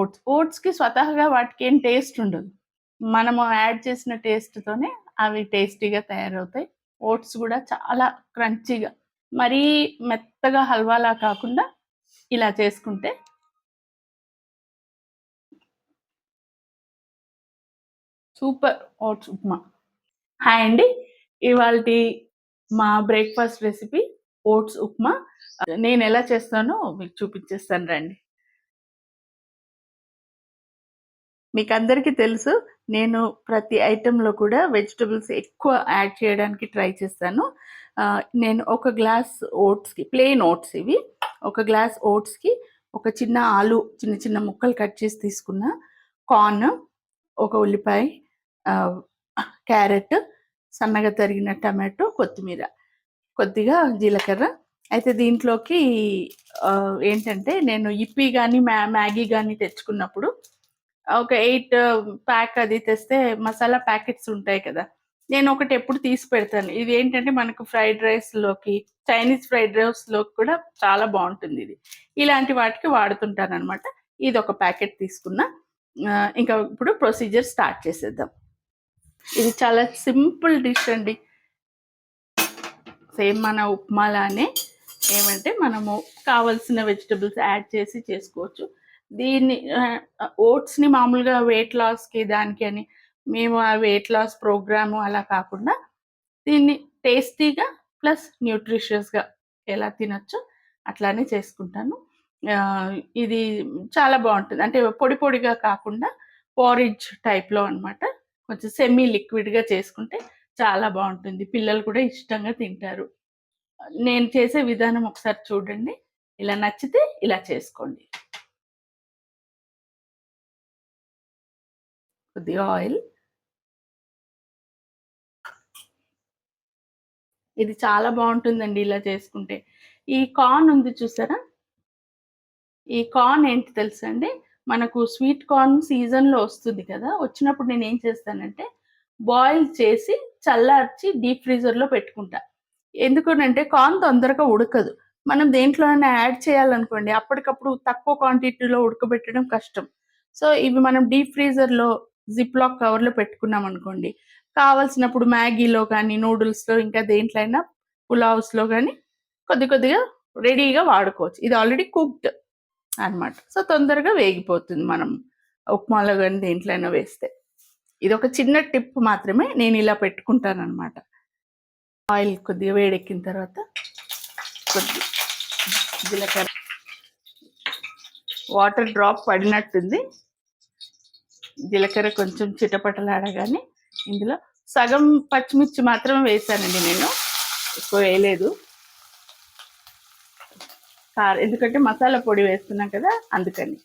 ఓట్స్కి స్వతహాగా వాటికి ఏం టేస్ట్ ఉండదు. మనము యాడ్ చేసిన టేస్ట్తోనే అవి టేస్టీగా తయారవుతాయి. ఓట్స్ కూడా చాలా క్రంచీగా, మరీ మెత్తగా హల్వాలా కాకుండా ఇలా చేసుకుంటే సూపర్ ఓట్స్ ఉప్మా. హాయ్ అండి, ఇవాల్టి మా బ్రేక్ఫాస్ట్ రెసిపీ ఓట్స్ ఉప్మా. నేను ఎలా చేస్తానో మీకు చూపించేస్తాను రండి. మీకు అందరికీ తెలుసు, నేను ప్రతి ఐటెంలో కూడా వెజిటబుల్స్ ఎక్కువ యాడ్ చేయడానికి ట్రై చేస్తాను. నేను ఒక గ్లాస్ ఓట్స్కి, ప్లెయిన్ ఓట్స్ ఇవి, ఒక గ్లాస్ ఓట్స్కి ఒక చిన్న ఆలు చిన్న చిన్న ముక్కలు కట్ చేసి తీసుకున్న, కార్న్, ఒక ఉల్లిపాయ, క్యారెట్, సన్నగా తరిగిన టమాటో, కొత్తిమీర, కొద్దిగా జీలకర్ర. అయితే దీంట్లోకి ఏంటంటే నేను ఇప్పి కానీ మ్యాగీ కానీ తెచ్చుకున్నప్పుడు ఒక 8 ప్యాక్ అది తెస్తే మసాలా ప్యాకెట్స్ ఉంటాయి కదా, నేను ఒకటి ఎప్పుడు తీసి పెడతాను. ఇది ఏంటంటే మనకు ఫ్రైడ్ రైస్లోకి, చైనీస్ ఫ్రైడ్ రైస్లోకి కూడా చాలా బాగుంటుంది. ఇది ఇలాంటి వాటికి వాడుతుంటాను అనమాట. ఇది ఒక ప్యాకెట్ తీసుకున్నా. ఇంకా ఇప్పుడు ప్రొసీజర్ స్టార్ట్ చేసేద్దాం. ఇది చాలా సింపుల్ డిష్ అండి, సేమ్ మన ఉప్మాలానే. ఏమంటే మనము కావలసిన వెజిటబుల్స్ యాడ్ చేసి చేసుకోవచ్చు. దీన్ని ఓట్స్ని మామూలుగా వెయిట్ లాస్కి దానికి అని మేము ఆ వెయిట్ లాస్ ప్రోగ్రాము అలా కాకుండా దీన్ని టేస్టీగా ప్లస్ న్యూట్రిషియస్గా ఎలా తినచ్చో అట్లానే చేసుకుంటాను. ఇది చాలా బాగుంటుంది, అంటే పొడి పొడిగా కాకుండా పోరిజ్ టైప్లో అనమాట. కొంచెం సెమీ లిక్విడ్గా చేసుకుంటే చాలా బాగుంటుంది, పిల్లలు కూడా ఇష్టంగా తింటారు. నేను చేసే విధానం ఒకసారి చూడండి, ఇలా నచ్చితే ఇలా చేసుకోండి. కొద్దిగా ఆయిల్, ఇది చాలా బాగుంటుందండి ఇలా చేసుకుంటే. ఈ కార్న్ ఉంది చూసారా, ఈ కార్న్ ఏంటి తెలుసా అండి, మనకు స్వీట్ కార్న్ సీజన్లో వస్తుంది కదా, వచ్చినప్పుడు నేను ఏం చేస్తానంటే బాయిల్ చేసి చల్లార్చి డీప్ ఫ్రీజర్లో పెట్టుకుంటా. ఎందుకనంటే కార్న్ తొందరగా ఉడకదు. మనం దేంట్లోనైనా యాడ్ చేయాలనుకోండి, అప్పటికప్పుడు తక్కువ క్వాంటిటీలో ఉడకబెట్టడం కష్టం. సో ఇవి మనం డీప్ ఫ్రీజర్లో జిప్లాక్ కవర్లో పెట్టుకున్నాం అనుకోండి, కావాల్సినప్పుడు మ్యాగీలో కానీ, నూడిల్స్లో, ఇంకా దేంట్లో అయినా, పులావ్స్లో కానీ కొద్ది కొద్దిగా రెడీగా వాడుకోవచ్చు. ఇది ఆల్రెడీ కుక్డ్ అనమాట, సో తొందరగా వేగిపోతుంది మనం ఉప్మాలో కానీ దేంట్లో అయినా వేస్తే. ఇది ఒక చిన్న టిప్ మాత్రమే, నేను ఇలా పెట్టుకుంటాను అనమాట. ఆయిల్ కొద్దిగా వేడెక్కిన తర్వాత కొద్ది జీలకర్ర, వాటర్ డ్రాప్ పడినట్టుంది, జీలకర్ర కొంచెం చిటపటలాడగానే ఇందులో సగం పచ్చిమిర్చి మాత్రమే వేసానండి, నేను ఎక్కువ వేయలేదు. ఎందుకంటే మసాలా పొడి వేస్తున్నాం కదా అందుకని.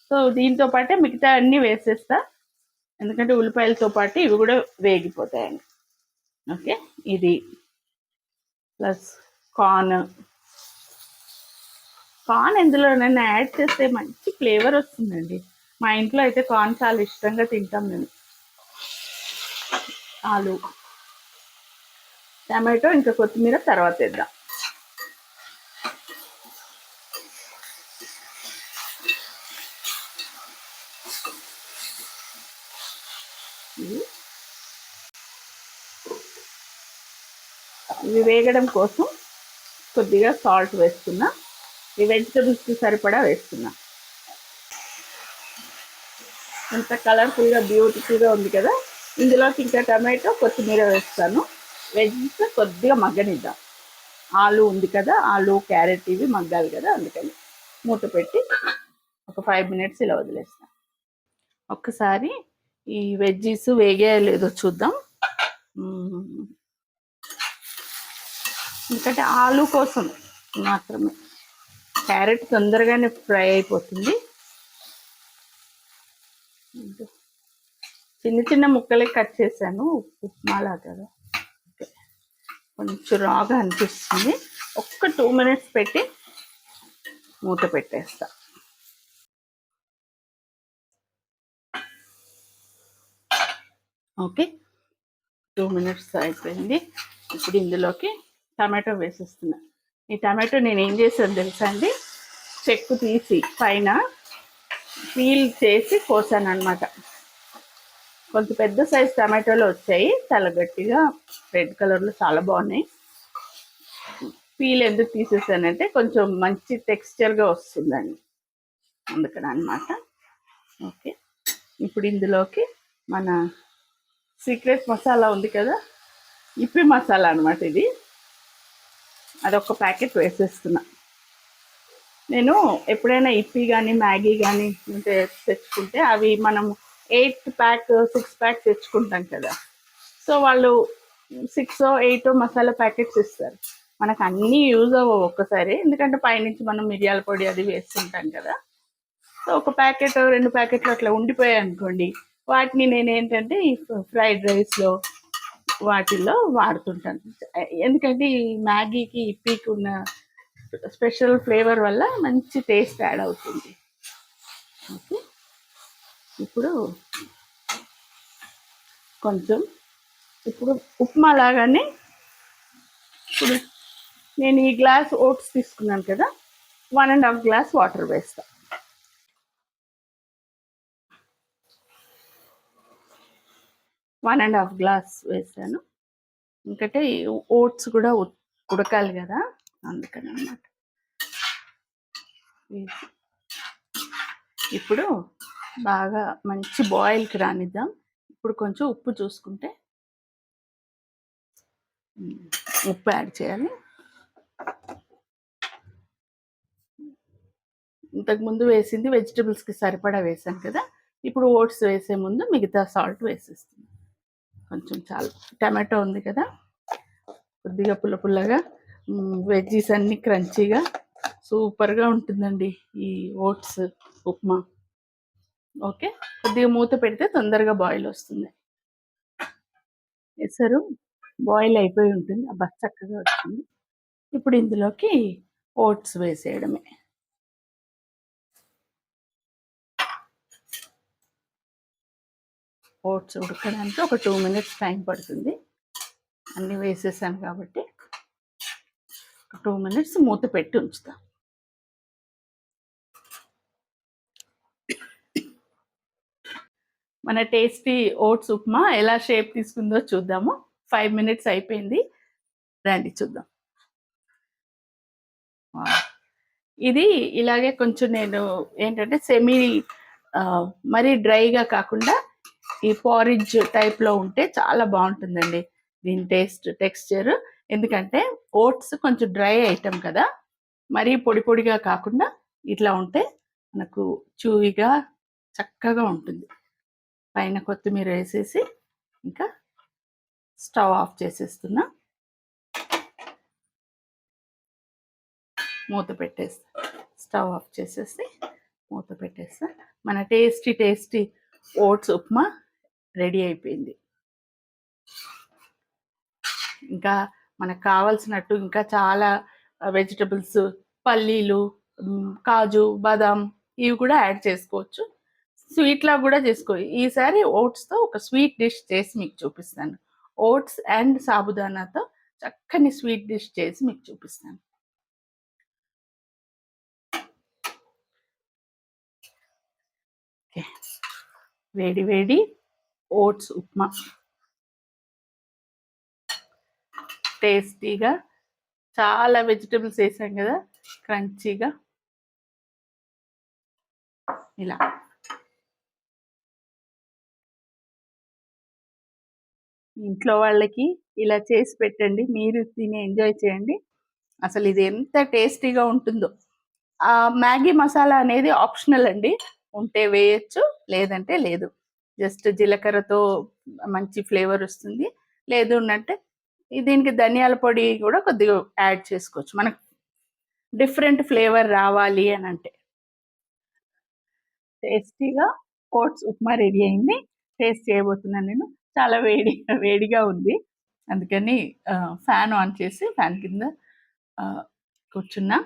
సో దీంతో పాటే మిగతా అన్నీ వేసేస్తా, ఎందుకంటే ఉల్లిపాయలతో పాటు ఇవి కూడా వేగిపోతాయండి. ఓకే, ఇది ప్లస్ కార్న్ ఎందులోనైనా యాడ్ చేస్తే మంచి ఫ్లేవర్ వస్తుందండి. మా ఇంట్లో అయితే కార్న్ చాలా ఇష్టంగా తింటాం నేను. ఆలు, టమాటో, ఇంకా కొత్తిమీర తర్వాత వేద్దాం. ఇవి వేగడం కోసం కొద్దిగా సాల్ట్ వేస్తున్నా, ఈ వెజిటబుల్స్కి సరిపడా వేస్తున్నా. ఎంత కలర్ఫుల్గా బ్యూటిఫుల్గా ఉంది కదా. ఇందులోకి ఇంకా టమాటో, కొత్తిమీర వేస్తాను. వెజ్ కొద్దిగా మగ్గనిద్దాం, ఆలు ఉంది కదా, ఆలు, క్యారెట్ ఇవి మగ్గాలి కదా, అందుకని మూత పెట్టి ఒక 5 minutes ఇలా వదిలేస్తాను. ఒక్కసారి ఈ వెజ్జీస్ వేగాయో లేదో చూద్దాం. ఎందుకంటే ఆలు కోసం మాత్రమే, క్యారెట్ తొందరగానే ఫ్రై అయిపోతుంది. చిన్న చిన్న ముక్కలే కట్ చేశాను, ఉప్మాలా కదా, కొంచెం రాగా అనిపిస్తుంది. ఒక్క 2 minutes పెట్టి మూత పెట్టేస్తా. ఓకే, 2 minutes అయిపోయింది. ఇప్పుడు ఇందులోకి టమాటో వేసేస్తున్నా. ఈ టమాటో నేను ఏం చేశాను తెలుసా అండి, చెక్కు తీసి పైన పీల్ చేసి కోసాను అనమాట. కొంచెం పెద్ద సైజ్ టమాటోలు వచ్చాయి, చాలా గట్టిగా రెడ్ కలర్లో చాలా బాగున్నాయి. పీల్ ఎందుకు తీసేసానంటే కొంచెం మంచి టెక్స్చర్గా వస్తుందండి, అందుకని అనమాట. ఓకే, ఇప్పుడు ఇందులోకి మన సీక్రెట్ మసాలా ఉంది కదా, ఇప్పి మసాలా అనమాట ఇది. అదొక ప్యాకెట్ వేసేస్తున్నా. నేను ఎప్పుడైనా ఇప్పి కానీ మ్యాగీ కానీ తెచ్చుకుంటే అవి మనం 8 ప్యాక్ 6 ప్యాక్ తెచ్చుకుంటాం కదా, సో వాళ్ళు 6 8 మసాలా ప్యాకెట్స్ ఇస్తారు. మనకు అన్నీ యూజ్ అవ్వవు ఒక్కసారి, ఎందుకంటే పైనుంచి మనం మిరియాల పొడి అది వేస్తుంటాం కదా. సో ఒక ప్యాకెట్ 2 ప్యాకెట్లు అట్లా ఉండిపోయాయి అనుకోండి, వాటిని నేను ఏంటంటే ఈ ఫ్రైడ్ రైస్లో వాటిల్లో వాడుతుంటాను. ఎందుకంటే ఈ మ్యాగీకి ఇప్పీకి ఉన్న స్పెషల్ ఫ్లేవర్ వల్ల మంచి టేస్ట్ యాడ్ అవుతుంది. ఓకే, ఇప్పుడు కొంచెం ఇప్పుడు ఉప్మా లాగానే ఇప్పుడు నేను ఈ గ్లాస్ ఓట్స్ తీసుకున్నాను కదా, 1.5 గ్లాస్ వాటర్ వేస్తా. 1.5 గ్లాస్ వేసాను, ఎందుకంటే ఓట్స్ కూడా ఉడకాలి కదా, అందుకని అన్నమాట. ఇప్పుడు బాగా మంచి బాయిల్కి రానిద్దాం. ఇప్పుడు కొంచెం ఉప్పు చూసుకుంటే, ఉప్పు యాడ్ చేయాలి. ఇంతకుముందు వేసింది వెజిటబుల్స్కి సరిపడా వేసాను కదా, ఇప్పుడు ఓట్స్ వేసే ముందు మిగతా సాల్ట్ వేసేస్తుంది. కొంచెం చాలు, టమాటో ఉంది కదా, కొద్దిగా పుల్ల పుల్లగా, వెజ్జీస్ అన్నీ క్రంచీగా సూపర్గా ఉంటుందండి ఈ ఓట్స్ ఉప్మా. ఓకే, కొద్దిగా మూత పెడితే తొందరగా బాయిల్ వస్తుంది. ఎసరు బాయిల్ అయిపోయి ఉంటుంది, అబ్బా చక్కగా వచ్చింది. ఇప్పుడు ఇందులోకి ఓట్స్ వేసేయడమే. ఓట్స్ ఉడకడానికి ఒక 2 మినిట్స్ టైం పడుతుంది, అన్నీ వేసేసాను కాబట్టి 2 మినిట్స్ మూత పెట్టి ఉంచుతాం. మన టేస్టీ ఓట్స్ ఉప్మా ఎలా షేప్ తీసుకుందో చూద్దాము. 5 మినిట్స్ అయిపోయింది, రండి చూద్దాం. ఇది ఇలాగే కొంచెం నేను ఏంటంటే సెమీ మరీ డ్రైగా కాకుండా ఈ పారిజ్ టైప్లో ఉంటే చాలా బాగుంటుందండి దీని టెక్స్చర్. ఎందుకంటే ఓట్స్ కొంచెం డ్రై ఐటమ్ కదా, మరీ పొడి పొడిగా కాకుండా ఇట్లా ఉంటే మనకు చూవిగా చక్కగా ఉంటుంది. పైన కొత్తిమీర వేసేసి ఇంకా స్టవ్ ఆఫ్ చేసేస్తున్నా, మూత పెట్టేస్తా. స్టవ్ ఆఫ్ చేసేసి మూత పెట్టేస్తా. మన టేస్టీ ఓట్స్ ఉప్మా రెడీ అయిపోయింది. ఇంకా మనకు కావాల్సినట్టు ఇంకా చాలా వెజిటబుల్స్, పల్లీలు, కాజు, బాదాం ఇవి కూడా యాడ్ చేసుకోవచ్చు. స్వీట్లా కూడా చేసుకోవచ్చు. ఈసారి ఓట్స్తో ఒక స్వీట్ డిష్ చేసి మీకు చూపిస్తాను. ఓట్స్ అండ్ సాబుదానాతో చక్కని స్వీట్ డిష్ చేసి మీకు చూపిస్తాను. వేడి వేడి ఓట్స్ ఉప్మా టేస్టీగా, చాలా వెజిటబుల్స్ వేసాం కదా, క్రంచీగా ఇలా. ఇంట్లో వాళ్ళకి ఇలా చేసి పెట్టండి, మీరు తిని ఎంజాయ్ చేయండి. అసలు ఇది ఎంత టేస్టీగా ఉంటుందో. మ్యాగీ మసాలా అనేది ఆప్షనల్ అండి, ఉంటే వేయచ్చు, లేదంటే లేదు. జస్ట్ జీలకర్రతో మంచి ఫ్లేవర్ వస్తుంది. లేదు అంటే దీనికి ధనియాల పొడి కూడా కొద్దిగా యాడ్ చేసుకోవచ్చు, మనకు డిఫరెంట్ ఫ్లేవర్ రావాలి అని అంటే. టేస్టీగా ఓట్స్ ఉప్మా రెడీ అయింది, టేస్ట్ చేయబోతున్నాను నేను. చాలా వేడిగా ఉంది, అందుకని ఫ్యాన్ ఆన్ చేసి ఫ్యాన్ కింద కూర్చున్నా.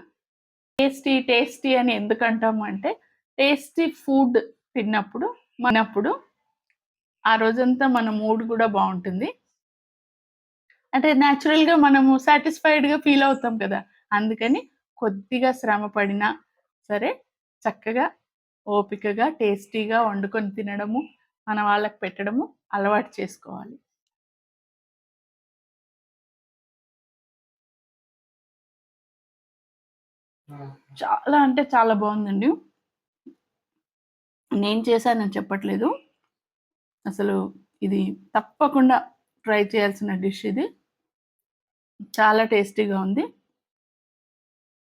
టేస్టీ అని ఎందుకు అంటాము అంటే, టేస్టీ ఫుడ్ తిన్నప్పుడు ఆ రోజంతా మన మూడ్ కూడా బాగుంటుంది. అంటే న్యాచురల్గా మనము సాటిస్ఫైడ్గా ఫీల్ అవుతాం కదా, అందుకని కొద్దిగా శ్రమ పడినా సరే చక్కగా ఓపికగా, టేస్టీగా వండుకొని తినడము, మన వాళ్ళకి పెట్టడము అలవాటు చేసుకోవాలి. చాలా అంటే చాలా బావుందండి. నేను చేశానని చెప్పట్లేదు. అసలు ఇది తప్పకుండా ట్రై చేయాల్సిన డిష్ ఇది. చాలా టేస్టీగా ఉంది.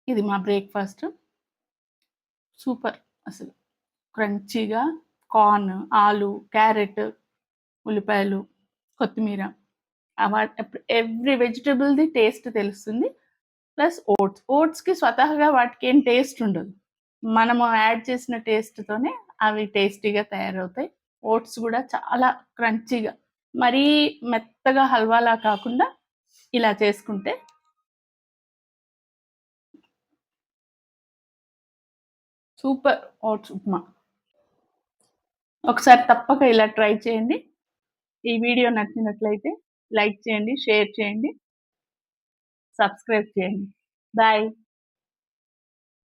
ఇది మా బ్రేక్‌ఫాస్ట్. సూపర్ అసలు. క్రంచీగా కార్న్, ఆలు, క్యారెట్, ఉల్లిపాయలు, కొత్తిమీర ఎవ్రీ వెజిటబుల్‌ది టేస్ట్ తెలుస్తుంది. Plus oats. ఓట్స్‌కి స్వతహాగా వాటికేం టేస్ట్ ఉండదు. మనము యాడ్ చేసిన టేస్ట్‌తోనే అవి టేస్టీగా తయారవుతాయి. ఓట్స్ గూడా చాలా క్రంచీగా మరీ మెత్తగా హల్వాలా కాకుండా ఇలా చేసుకుంటే సూపర్ ఓట్స్ ఉప్మా. ఒకసారి తప్పక ఇలా ట్రై చేయండి. ఈ వీడియో నచ్చినట్లయితే లైక్ చేయండి, షేర్ చేయండి, సబ్స్క్రైబ్ చేయండి. బాయ్.